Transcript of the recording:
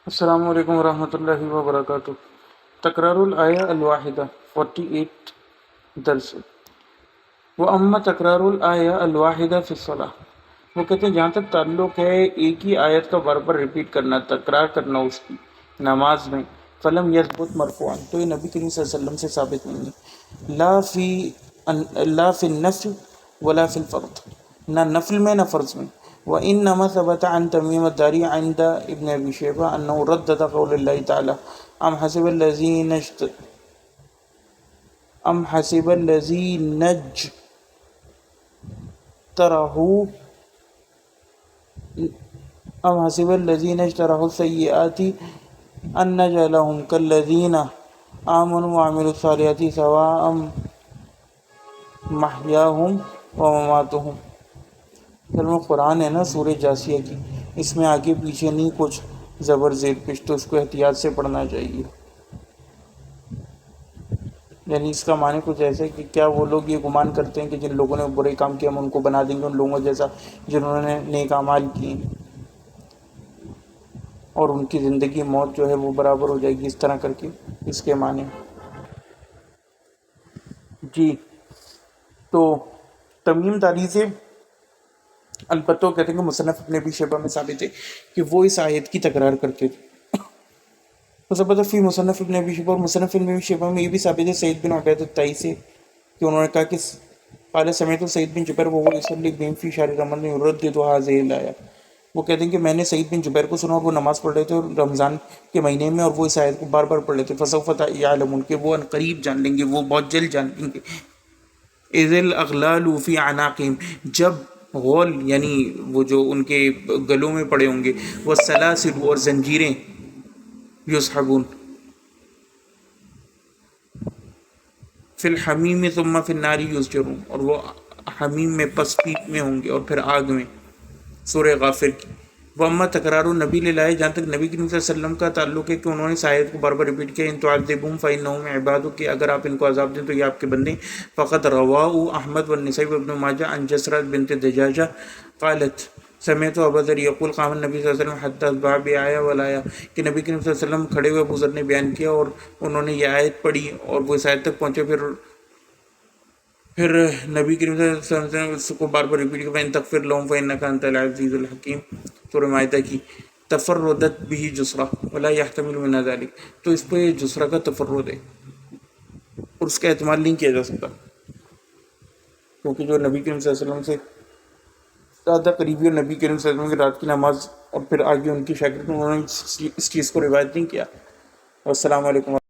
السلام علیکم ورحمۃ اللہ وبرکاتہ۔ تکرار الآیہ الواحدہ 48 درس۔ وہ اما تکرار الآیہ الواحدہ فی الصلاۃ، وہ کہتے ہیں جہاں تک تعلق ہے ایک ہی آیت کا بار بار ریپیٹ کرنا، تکرار کرنا اس کی نماز میں، فلم یثبت مرفوعا، تو یہ نبی کریم صلی اللہ علیہ وسلم سے ثابت نہیں ہے، لا فی النفل ولا فی الفرض، نہ نفل میں نہ فرض میں۔ وإنما ثبت عن تميم الداري عند ابن أبي شيبة أنه ردد قول الله تعالى أم حسب الذين اجترحوا السيئات أن نجعلهم كالذين آمنوا وعملوا الصالحات سواء محياهم ومماتهم۔ میں قرآن ہے نا سورہ جاسیہ کی، اس میں آگے پیچھے نہیں کچھ زبر زیر پیش، تو اس کو احتیاط سے پڑھنا چاہیے۔ یعنی اس کا معنی کچھ ایسے کہ کیا وہ لوگ یہ گمان کرتے ہیں کہ جن لوگوں نے برے کام کیے ہم ان کو بنا دیں گے ان لوگوں جیسا جنہوں نے نیک اعمال کیے، اور ان کی زندگی موت جو ہے وہ برابر ہو جائے گی، اس طرح کر کے اس کے معنی۔ جی تو تمیم داری سے البتہ کہتے ہیں کہ مصنف ابن ابی شیبہ میں ثابت ہے کہ وہ اس آیت کی تکرار کرتے تھے۔ البتہ فی مصنف ابن ابی شیبہ، اور مصنف ابن ابی شیبہ میں یہ بھی ثابت ہے سعید بن عبید الطائی سے کہ انہوں نے کہا کہ قال سمعت سعید بن جبیر وهو يصلي بهم في شهر رمضان يردد هذه الآية، وہ کہتے ہیں کہ میں نے سعید بن جبیر کو سنا اور وہ نماز پڑھ رہے تھے رمضان کے مہینے میں، اور وہ اس آیت کو بار بار پڑھ رہے تھے، فسوف يعلمون، کہ وہ ان قریب جان لیں گے، وہ بہت جلد جان لیں گے، اذ الاغلال فی اعناقهم، جب غول یعنی وہ جو ان کے گلوں میں پڑے ہوں گے، والسلاسل، اور زنجیریں، یسحبون فی الحمیم ثم فی النار یسجرون، اور وہ حمیم میں پس پیپ میں ہوں گے اور پھر آگ میں۔ سورہ غافر کی۔ واما تکرار النبی للہ، جہاں تک نبی کریم صلی اللہ علیہ وسلم کا تعلق ہے کہ انہوں نے آیت کو بار بار ریپیٹ کیا، ان تعذبہم فانہم عبادک، کہ اگر آپ ان کو عذاب دیں تو یہ آپ کے بندے۔ فقط رواہ احمد والنسائی وابن ماجہ عن جسرہ بنت دجاجہ قالت سمعت ابا ذر یقول قام النبی صلی اللہ علیہ وسلم حتی اصبح بآیہ والآیہ، کہ نبی کریم صلی اللہ علیہ وسلم کھڑے ہوئے ابو ذر نے بیان کیا اور انہوں نے یہ آیت پڑھی اور وہ اس آیت تک پہنچے، پھر نبی کریم صلی اللہ علیہ وسلم اس کو بار بار ریپیٹ کیا، فَإِن تَغْفِرْ لَهُمْ فَإِنَّكَ أَنْتَ الْعَزِيزُ الْحَكِيمُ، سورہ مائدہ کی۔ تفردت به جسرہ ولا يحتمل من ذلك، تو اس پہ جسرہ کا تفرد ہے اور اس کا احتمال نہیں کیا جا سکتا، کیونکہ جو نبی کریم صلی اللہ علیہ وسلم سے زیادہ قریبی اور نبی کریم صلی اللہ علیہ وسلم کی رات کی نماز اور پھر آگے ان کی شاگرد، انہوں نے اس چیز کو روایت نہیں کیا۔ والسلام علیکم۔